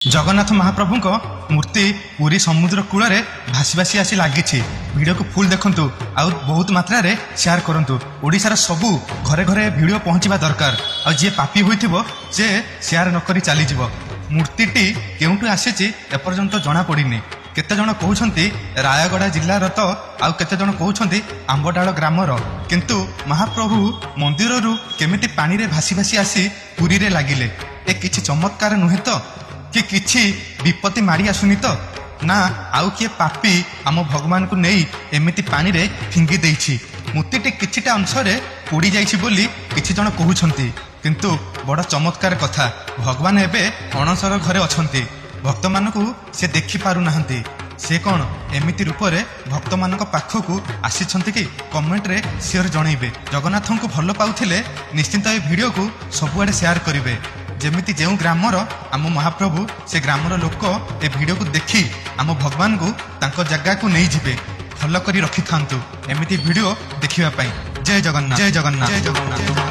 जगन्नाथ महाप्रभु मूर्ति पूरी समुद्र कूल भासी भासी आसी लगी। वीडियो को फुल देखंतु आ बहुत मात्रा रे शेयर करंतु। ओडिशार सबू घरे घरे वीडियो पहुंचवा दरकार। आ जे पापी होइथिबो जे शेयर न करी चली जिवो। मूर्तिटी केउंटु आसीची एपर्यंत जना पड़िनी। केते जण कहउछंती रायगड़ा जिल्लार तो आउ केते जण कहउछंती आंबडाळ ग्रामर। किंतु महाप्रभु मंदिररू केमिति पानी रे भासी भासी आसी पुरी रे लागिले। ए किछि चमत्कार नुहे तो कि किछि विपत्ति मारी आसुनी तो ना आउ किए पापी आम भगवान को नहीं एमिति पानी रे फिंगी देइछि। मूर्तिटी किछिटा अंश रे पोड़ी जाइछि बोली किछि जण कहउछंती। किंतु बड़ चमत्कार कथा, भगवान एबे अणसर घरे अछंती। भक्त मानकु से देखि पारु नाहंती। से कौन एमिति रूप रे भक्त मानक पाखकु आसीछंती कि कमेंट रे शेयर जणैबे। जगन्नाथ को भल पाउथिले निश्चिंत ए वीडियो को सबुआडे शेयर करिवे। जेमिति जेउ ग्रामर आम महाप्रभु से ग्रामर लोक ए वीडियो को देखी आम भगवान को तांको जगह को नहीं जिबे। फॉलो करी रखि थांतु एमिति वीडियो देखिबा पई। जय जगन्नाथ, जय जगन्नाथ, जय जगन्नाथ।